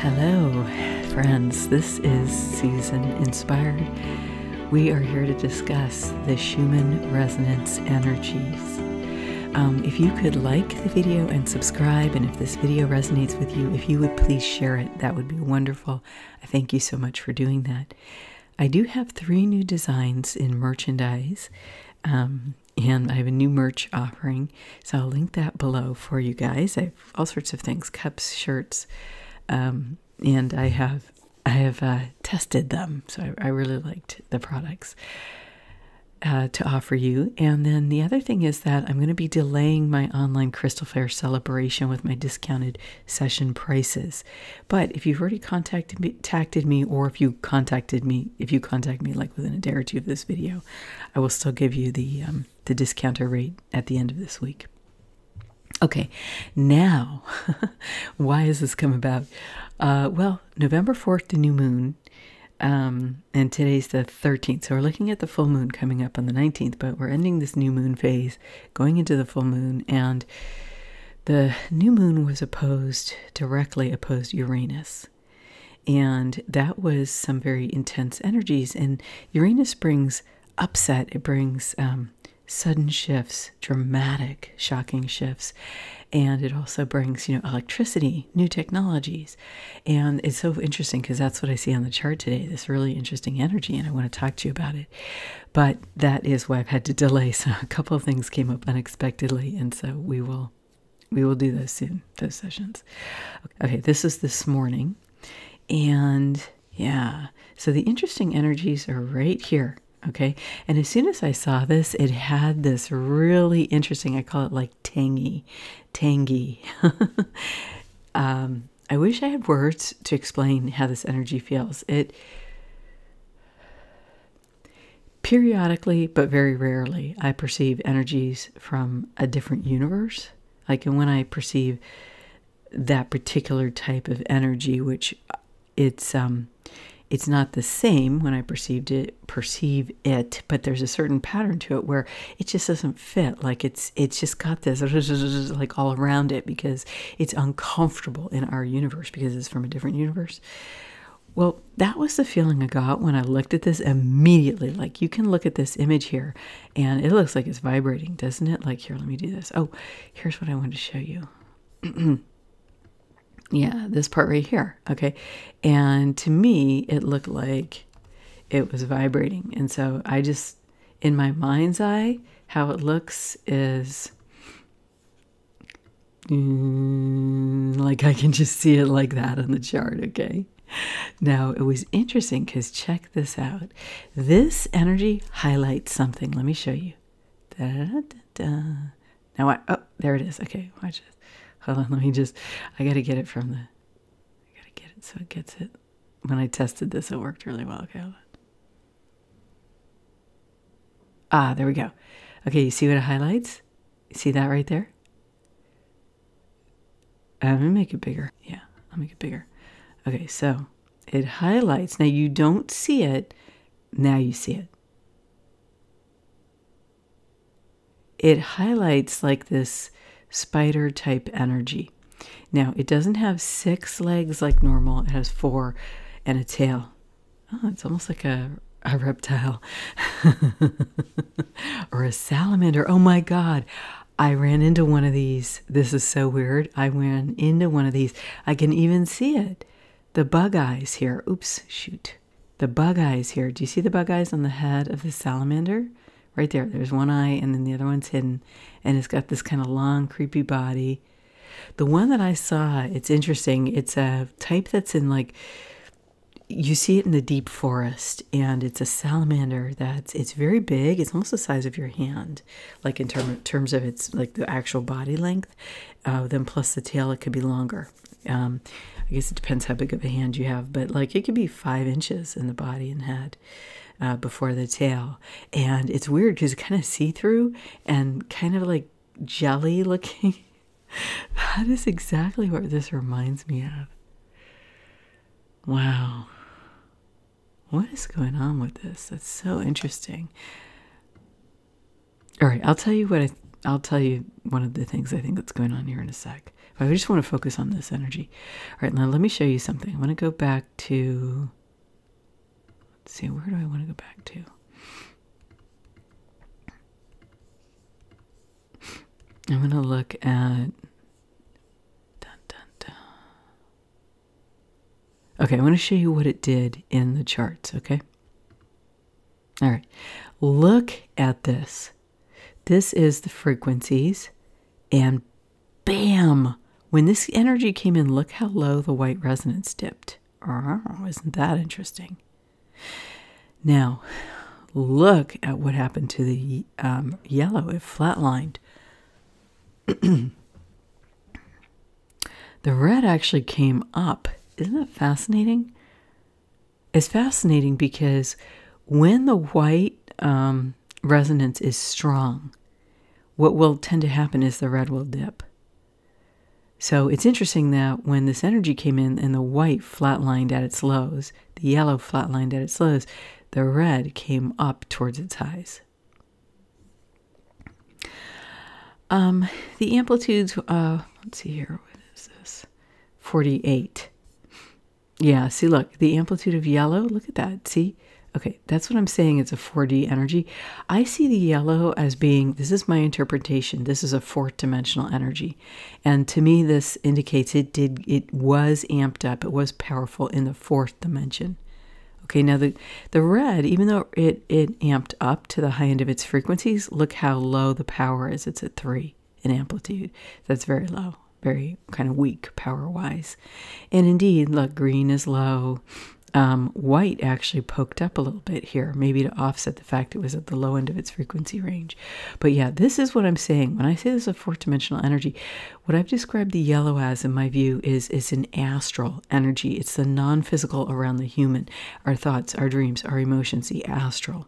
Hello, friends. This is Susan Inspired. We are here to discuss the Schumann resonance energies. If you could like the video and subscribe, and if this video resonates with you, if you would please share it, that would be wonderful. I thank you so much for doing that. I do have 3 new designs in merchandise, and I have a new merch offering, so I'll link that below for you guys. I have all sorts of things, cups, shirts, and I have tested them, so I really liked the products to offer you. And then the other thing is that I'm going to be delaying my online Crystal Fair celebration with my discounted session prices. But if you've already contacted me, or if you contact me like within a day or two of this video, I will still give you the discounter rate at the end of this week. Okay, now, why has this come about? Well, November 4th, the new moon, and today's the 13th, so we're looking at the full moon coming up on the 19th, but we're ending this new moon phase, going into the full moon, and the new moon was directly opposed Uranus, and that was some very intense energies, and Uranus brings upset, it brings sudden shifts, dramatic, shocking shifts. And it also brings, electricity, new technologies. And it's so interesting because that's what I see on the chart today, this really interesting energy, and I want to talk to you about it. But that is why I've had to delay. So a couple of things came up unexpectedly, and so we will do those soon, those sessions. Okay, this is this morning. And yeah, so the interesting energies are right here. Okay, and as soon as I saw this, it had this really interesting, I call it like tangy. I wish I had words to explain how this energy feels. It periodically, but very rarely, I perceive energies from a different universe. Like when I perceive that particular type of energy, which it's not the same when I perceive it, but there's a certain pattern to it where it just doesn't fit. Like it's just got this like all around it because it's uncomfortable in our universe because it's from a different universe. Well, that was the feeling I got when I looked at this immediately. Like you can look at this image here and it looks like it's vibrating, doesn't it? Like here, let me do this. Oh, here's what I wanted to show you. Yeah, this part right here, okay? And to me, it looked like it was vibrating. And so I just, in my mind's eye, how it looks is like I can just see it like that on the chart, okay? Now, it was interesting because check this out. This energy highlights something. Let me show you. Da, da, da, da. Now, oh, there it is. Okay, watch this. Hold on, I gotta get it so it gets it. When I tested this, it worked really well. Okay, hold on. Ah, there we go. Okay, you see what it highlights? You see that right there? Let me make it bigger. Yeah, I'll make it bigger. Okay, so it highlights. Now you don't see it. Now you see it. It highlights like this spider type energy. Now it doesn't have 6 legs like normal. It has 4 and a tail. Oh, it's almost like a reptile or a salamander. Oh my God. I ran into one of these. This is so weird. I ran into one of these. I can even see it. The bug eyes here. Oops, shoot. The bug eyes here. Do you see the bug eyes on the head of the salamander? Right there, there's one eye and then the other one's hidden. And it's got this kind of long, creepy body. The one that I saw, it's interesting. It's a type that's in like, you see it in the deep forest. And it's a salamander it's very big. It's almost the size of your hand. Like in terms of its, like the actual body length. Then plus the tail, it could be longer. I guess it depends how big of a hand you have. But like it could be 5 inches in the body and head. Before the tail. And it's weird because it's kind of see-through and kind of like jelly looking. That is exactly what this reminds me of. Wow. What is going on with this? That's so interesting. All right, I'll tell you one of the things I think that's going on here in a sec. But I just want to focus on this energy. All right, now let me show you something. I want to go back to, let's see, where do I want to go back to? I'm going to look at, okay, I want to show you what it did in the charts, okay? All right, look at this. This is the frequencies, and bam! When this energy came in, look how low the white resonance dipped. Oh, isn't that interesting? Now, look at what happened to the yellow. It flatlined. The red actually came up. Isn't that fascinating? It's fascinating because when the white resonance is strong, what will tend to happen is the red will dip. So it's interesting that when this energy came in and the white flatlined at its lows, the yellow flatlined at its lows, the red came up towards its highs. The amplitudes, let's see here, what is this? 48. Yeah, see, look, the amplitude of yellow, look at that, see? Okay, that's what I'm saying, it's a 4D energy. I see the yellow as being, this is my interpretation, this is a fourth dimensional energy. And to me, this indicates it was amped up, it was powerful in the fourth dimension. Okay, now the red, even though it amped up to the high end of its frequencies, look how low the power is. It's at 3 in amplitude. That's very low, very kind of weak power-wise. And indeed, look, green is low. White actually poked up a little bit here, maybe to offset the fact it was at the low end of its frequency range. But yeah, this is what I'm saying. When I say this is a fourth dimensional energy, what I've described the yellow as, in my view, is an astral energy. It's the non-physical around the human, our thoughts, our dreams, our emotions, the astral.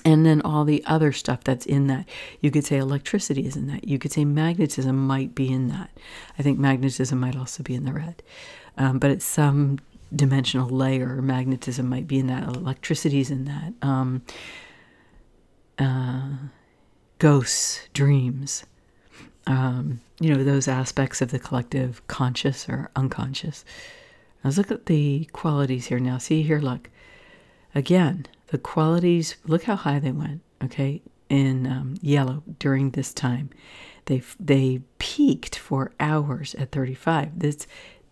And then all the other stuff that's in that. You could say electricity is in that. You could say magnetism might be in that. I think magnetism might also be in the red. But it's some dimensional layer. Magnetism might be in that. Electricity's in that. Ghosts, dreams. You know, those aspects of the collective conscious or unconscious. Let's look at the qualities here now. See here, look. Again, the qualities, look how high they went, okay, in yellow during this time. They peaked for hours at 35.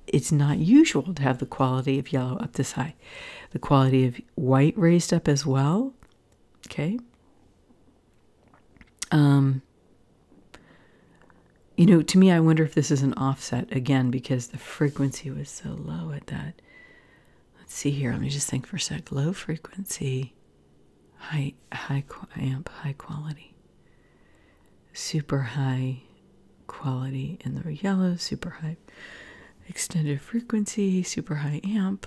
It's not usual to have the quality of yellow up this high. The quality of white raised up as well, okay. You know, to me, I wonder if this is an offset, again, because the frequency was so low at that. Let's see here. Let me just think for a sec. Low frequency, high amp, high quality. Super high quality in the yellow, super high extended frequency, super high amp.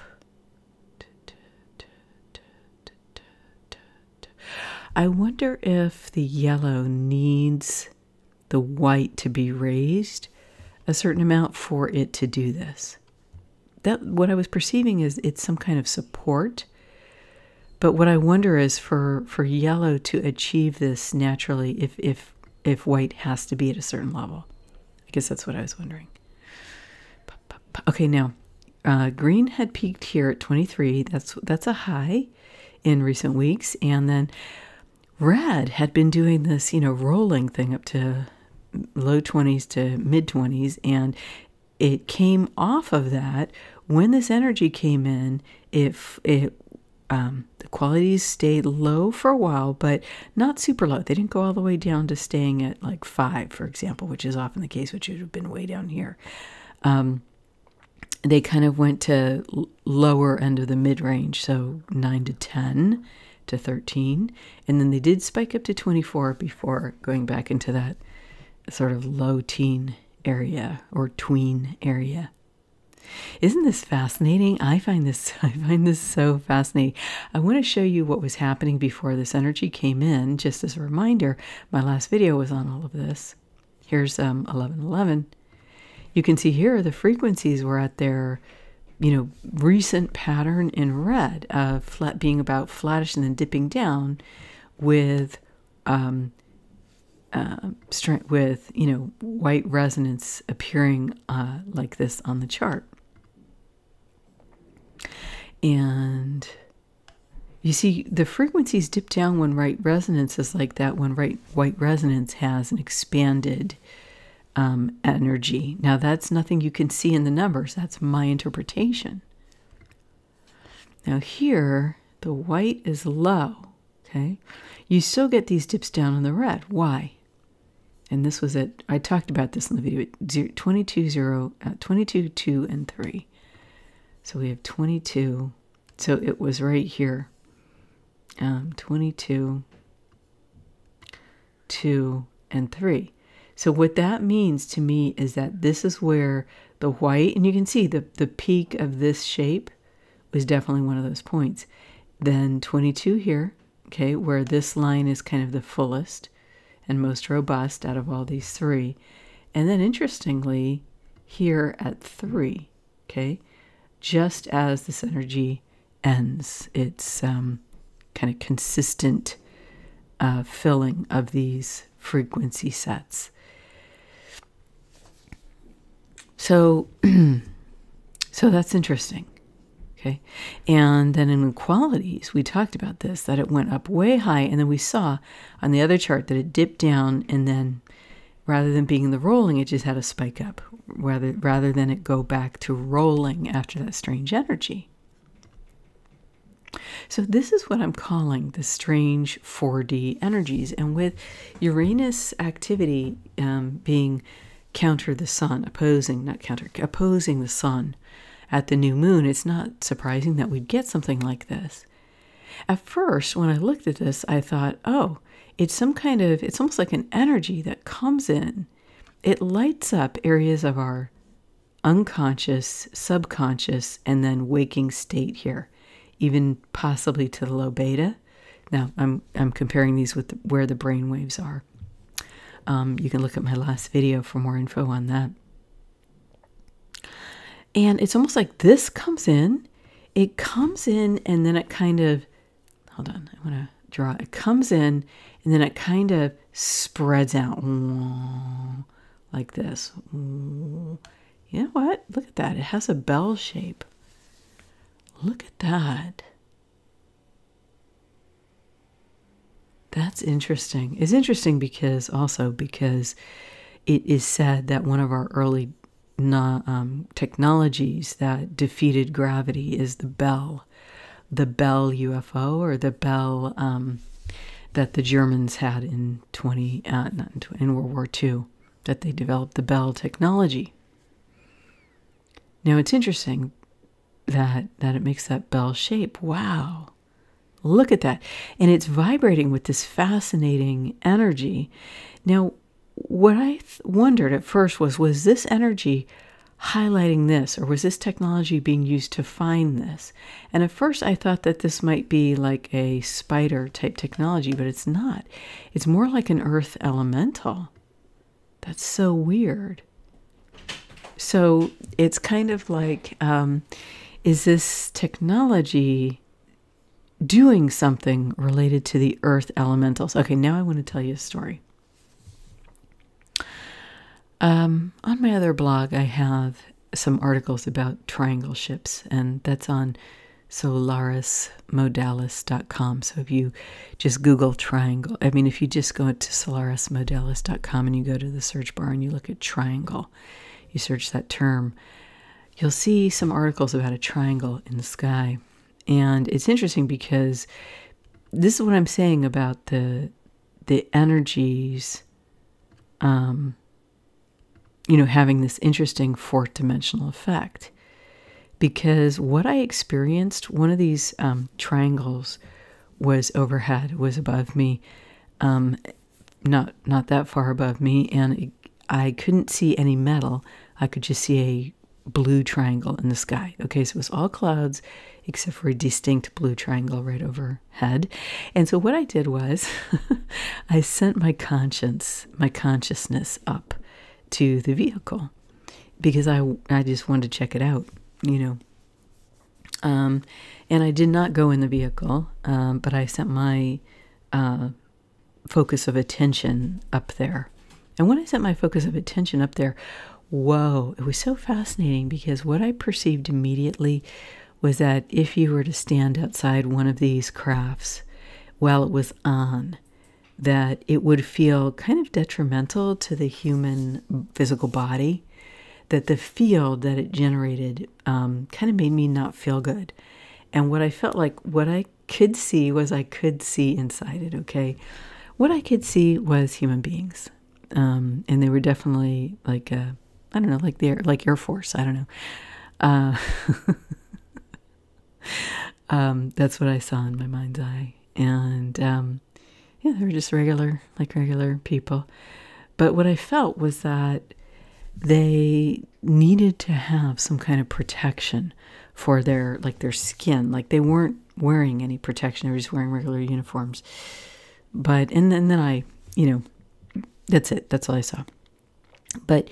I wonder if the yellow needs the white to be raised a certain amount for it to do this. That what I was perceiving is it's some kind of support. But what I wonder is for yellow to achieve this naturally, if white has to be at a certain level. I guess that's what I was wondering. Okay, now green had peaked here at 23. That's a high in recent weeks, and then red had been doing this, you know, rolling thing up to low 20s to mid 20s, and it came off of that. When this energy came in, the qualities stayed low for a while, but not super low. They didn't go all the way down to staying at like 5, for example, which is often the case, which would have been way down here. They kind of went to lower end of the mid-range, so 9 to 10 to 13. And then they did spike up to 24 before going back into that sort of low teen area or tween area. Isn't this fascinating? I find this so fascinating. I want to show you what was happening before this energy came in. Just as a reminder, my last video was on all of this. Here's 1111. You can see here the frequencies were at their, you know, recent pattern in red of being about flattish and then dipping down with with, white resonance appearing like this on the chart. And you see, the frequencies dip down when right resonance is like that, when white resonance has an expanded energy. Now, that's nothing you can see in the numbers. That's my interpretation. Now here, the white is low, okay? You still get these dips down on the red. Why? And this was I talked about this in the video, 22, 2, and 3. So we have 22. So it was right here. 22, 2, and 3. So what that means to me is that this is where the white, and you can see the peak of this shape was definitely one of those points. Then 22 here, okay, where this line is kind of the fullest and most robust out of all these three. And then interestingly, here at 3, okay, just as this energy ends, it's kind of consistent filling of these frequency sets. So, so that's interesting. Okay. And then in qualities, we talked about this, that it went up way high. And then we saw on the other chart that it dipped down, and then rather than being the rolling, it just had a spike up rather than it go back to rolling after that strange energy. So this is what I'm calling the strange 4D energies. And with Uranus activity being counter the sun, opposing the sun at the new moon, it's not surprising that we'd get something like this. At first, when I looked at this, I thought, oh, it's almost like an energy that comes in. It lights up areas of our unconscious, subconscious, and then waking state here, even possibly to the low beta. Now, I'm comparing these with where the brain waves are. You can look at my last video for more info on that. And it's almost like this comes in. It comes in, and then it kind of, hold on, I want to draw. It comes in, and then it kind of spreads out like this. You know what? Look at that. It has a bell shape. Look at that. That's interesting. It's interesting because it is said that one of our early technologies that defeated gravity is the Bell UFO, or the Bell that the Germans had in World War II, that they developed the Bell technology. Now it's interesting that it makes that bell shape. Wow. Look at that. And it's vibrating with this fascinating energy. Now, what I wondered at first was this energy highlighting this, or was this technology being used to find this? And at first I thought that this might be like a spider type technology, but it's not. It's more like an earth elemental. That's so weird. So it's kind of like, is this technology doing something related to the earth elementals? Okay, now I want to tell you a story. On my other blog, I have some articles about triangle ships, and that's on solarismodalis.com. So if you just Google triangle, if you just go to solarismodalis.com and you go to the search bar and you look at triangle, you search that term, you'll see some articles about a triangle in the sky. And it's interesting because this is what I'm saying about the energies, having this interesting fourth dimensional effect. Because what I experienced, one of these triangles was overhead, was above me, not that far above me, and I couldn't see any metal. I could just see a blue triangle in the sky. Okay, so it was all clouds except for a distinct blue triangle right overhead. And so what I did was I sent my consciousness up to the vehicle because I just wanted to check it out, And I did not go in the vehicle, but I sent my focus of attention up there. And when I set my focus of attention up there, whoa, it was so fascinating, because what I perceived immediately was that if you were to stand outside one of these crafts while it was on, that it would feel kind of detrimental to the human physical body, that the field that it generated kind of made me not feel good. And what I felt like, what I could see was I could see inside it, okay? What I could see was human beings. And they were definitely like, I don't know, like Air Force, I don't know. That's what I saw in my mind's eye. And yeah, they were just regular people. But what I felt was that they needed to have some kind of protection for their skin. Like they weren't wearing any protection. They were just wearing regular uniforms. But, and then I, that's it. That's all I saw. But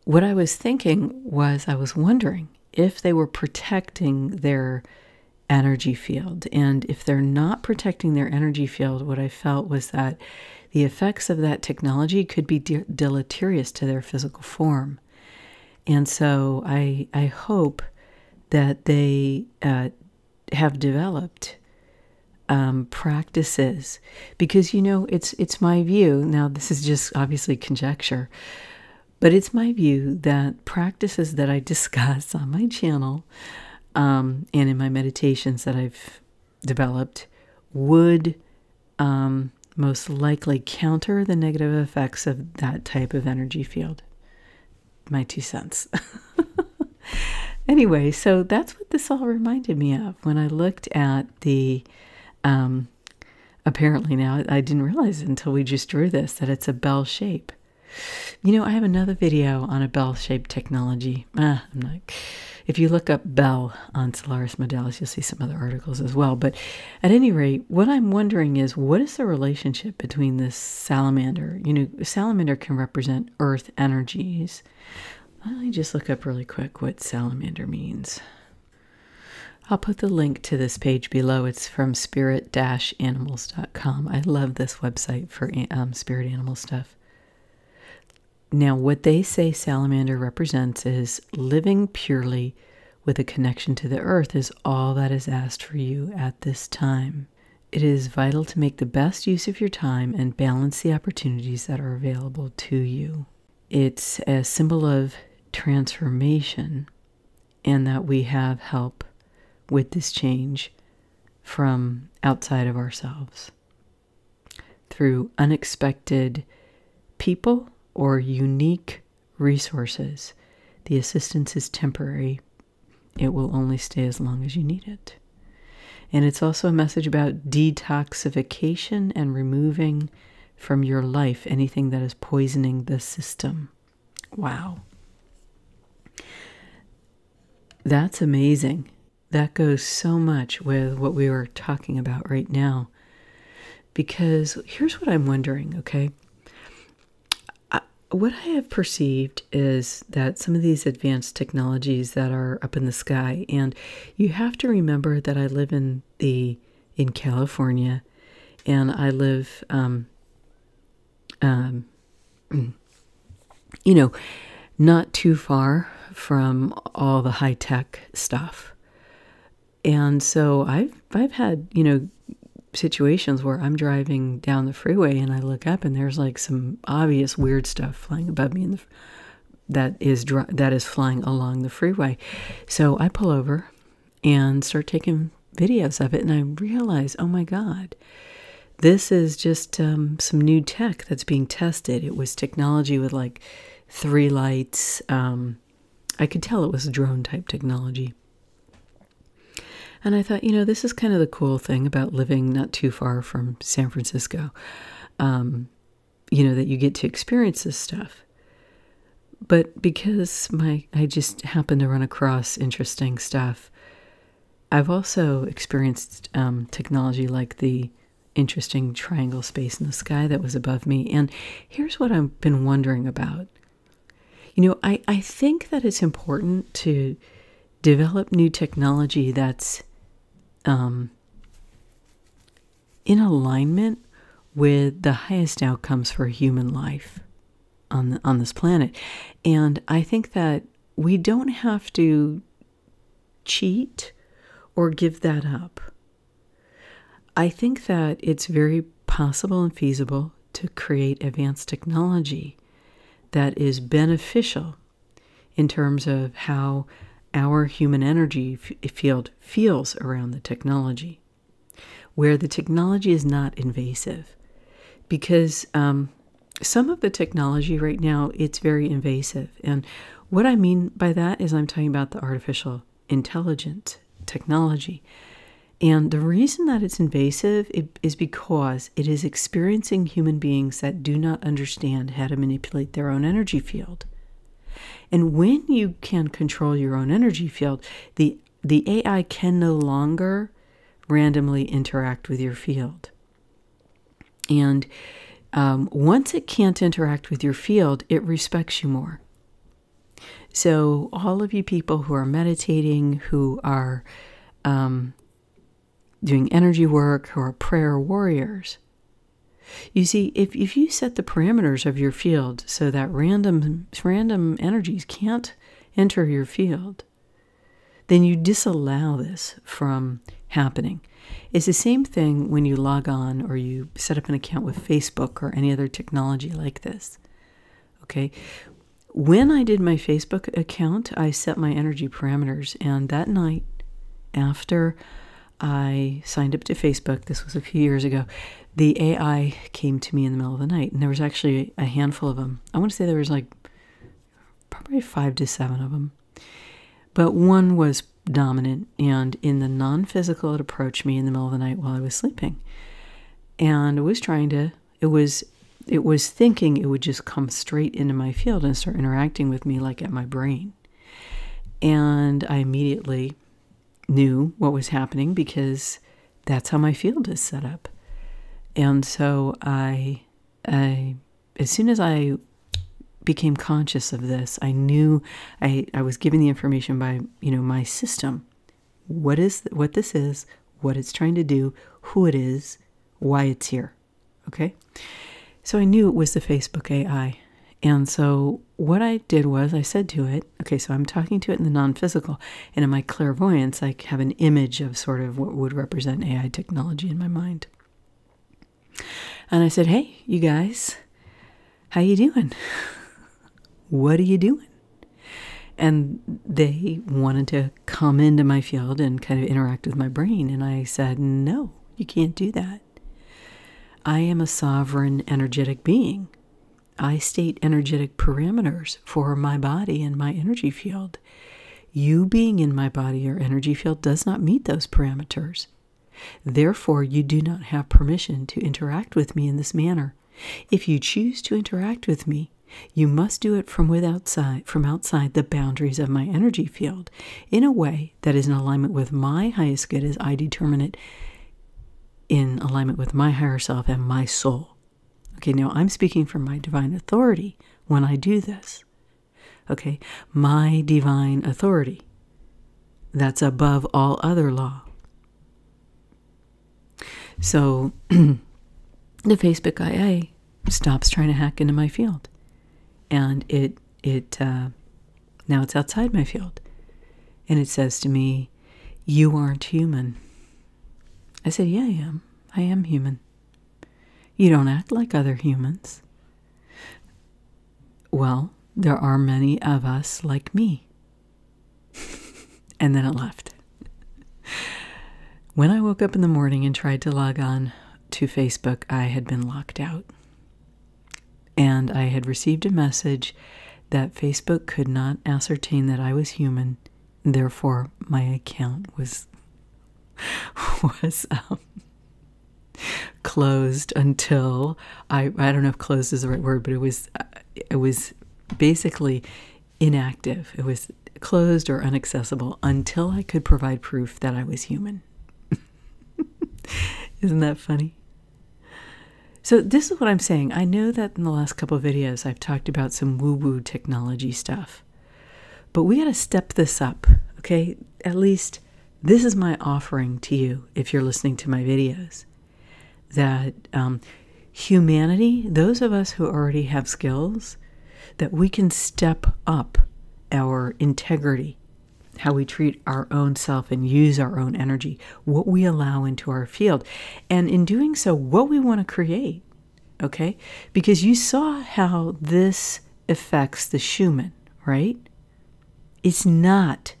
what I was thinking was, I was wondering if they were protecting their energy field. And if they're not protecting their energy field, what I felt was that the effects of that technology could be deleterious to their physical form. And so I hope that they have developed practices, because it's my view, now this is just obviously conjecture, but it's my view that practices that I discuss on my channel and in my meditations that I've developed would most likely counter the negative effects of that type of energy field. My 2 cents. Anyway, so that's what this all reminded me of when I looked at the apparently now, I didn't realize until we just drew this, that it's a bell shape. I have another video on a bell-shaped technology. If you look up bell on Solaris Modalis, you'll see some other articles as well. But at any rate, what I'm wondering is, what is the relationship between this salamander? Salamander can represent earth energies. Let me just look up really quick what salamander means. I'll put the link to this page below. It's from spirit-animals.com. I love this website for spirit animal stuff. Now, what they say salamander represents is living purely with a connection to the earth is all that is asked for you at this time. It is vital to make the best use of your time and balance the opportunities that are available to you. It's a symbol of transformation, and that we have help with this change from outside of ourselves through unexpected people or unique resources. The assistance is temporary. It will only stay as long as you need it. And it's also a message about detoxification and removing from your life anything that is poisoning the system. Wow. That's amazing. That goes so much with what we were talking about right now. Because here's what I'm wondering, okay? What I have perceived is that some of these advanced technologies that are up in the sky, and you have to remember that I live in California, and I live, not too far from all the high tech stuff. And so I've had, situations where I'm driving down the freeway and I look up and there's like some obvious weird stuff flying above me that is flying along the freeway. So I pull over and start taking videos of it, and I realize, oh my God, this is just some new tech that's being tested. It was technology with like 3 lights. I could tell it was drone type technology. And I thought, this is kind of the cool thing about living not too far from San Francisco, that you get to experience this stuff. But because I just happened to run across interesting stuff, I've also experienced technology like the interesting triangle space in the sky that was above me. And here's what I've been wondering about. I think that it's important to develop new technology that's in alignment with the highest outcomes for human life on this planet. And I think that we don't have to cheat or give that up. I think that it's very possible and feasible to create advanced technology that is beneficial in terms of how our human energy field feels around the technology, where the technology is not invasive. Because some of the technology right now, it's very invasive. And what I mean by that is I'm talking about the artificial intelligence technology. And the reason that it's invasive is because it is experiencing human beings that do not understand how to manipulate their own energy field. And when you can control your own energy field, the AI can no longer randomly interact with your field. And once it can't interact with your field, it respects you more. So all of you people who are meditating, who are doing energy work, who are prayer warriors, you see, if you set the parameters of your field so that random energies can't enter your field, then you disallow this from happening. It's the same thing when you log on or you set up an account with Facebook or any other technology like this. Okay? When I did my Facebook account, I set my energy parameters, and that night after I signed up to Facebook, this was a few years ago, the AI came to me in the middle of the night, and there was actually a handful of them. I want to say there was like probably 5 to 7 of them. But one was dominant, and in the non-physical, it approached me in the middle of the night while I was sleeping. And it was thinking it would just come straight into my field and start interacting with me like at my brain. And I immediately knew what was happening because that's how my field is set up. And so I as soon as I became conscious of this, I knew I was given the information by, my system. What this is, what it's trying to do, who it is, why it's here. Okay? So I knew it was the Facebook AI. And so what I did was I said to it, okay, so I'm talking to it in the non-physical, and in my clairvoyance, I have an image of sort of what would represent AI technology in my mind. And I said, hey, you guys, how you doing? What are you doing? And they wanted to come into my field and kind of interact with my brain. And I said, no, you can't do that. I am a sovereign energetic being. I state energetic parameters for my body and my energy field. You being in my body or energy field does not meet those parameters. Therefore, you do not have permission to interact with me in this manner. If you choose to interact with me, you must do it from outside the boundaries of my energy field in a way that is in alignment with my highest good as I determine it, in alignment with my higher self and my soul. Okay, now I'm speaking from my divine authority when I do this. Okay, my divine authority. That's above all other law. So the Facebook IA stops trying to hack into my field. And now it's outside my field. And it says to me, you aren't human. I said, yeah, I am. I am human. You don't act like other humans. Well, there are many of us like me. And then it left. When I woke up in the morning and tried to log on to Facebook, I had been locked out. And I had received a message that Facebook could not ascertain that I was human. Therefore, my account was closed until I don't know if closed is the right word, but it was basically inactive. It was closed or inaccessible until I could provide proof that I was human. Isn't that funny? So this is what I'm saying. I know that in the last couple of videos I've talked about some woo-woo technology stuff, but we got to step this up, okay? At least this is my offering to you if you're listening to my videos, that humanity, those of us who already have skills, that we can step up our integrity, how we treat our own self and use our own energy, what we allow into our field, and in doing so, what we want to create, okay? Because you saw how this affects the Schumann, right? It's not,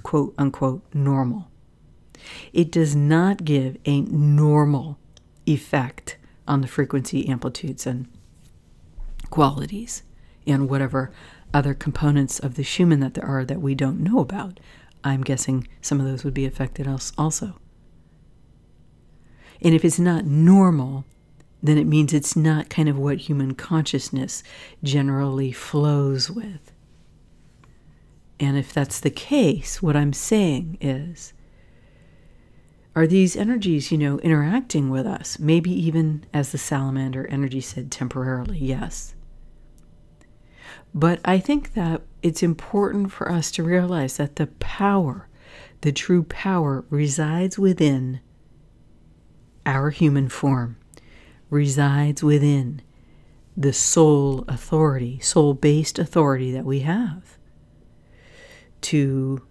quote unquote, normal. It does not give a normal effect on the frequency, amplitudes, and qualities, and whatever other components of the Schumann that there are that we don't know about. I'm guessing some of those would be affected also. And if it's not normal, then it means it's not kind of what human consciousness generally flows with. And if that's the case, what I'm saying is, are these energies, interacting with us? Maybe even, as the salamander energy said, temporarily, yes. But I think that it's important for us to realize that the power, the true power, resides within our human form, resides within the soul authority, soul-based authority that we have to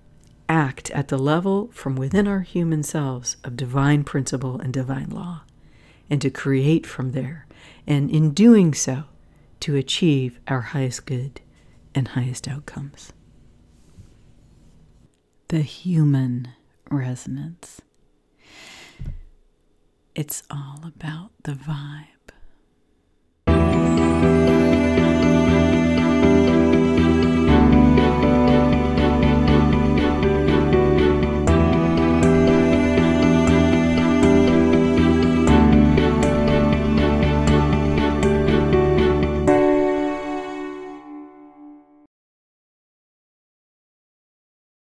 act at the level from within our human selves of divine principle and divine law, and to create from there, and in doing so, to achieve our highest good and highest outcomes. The human resonance. It's all about the vibe.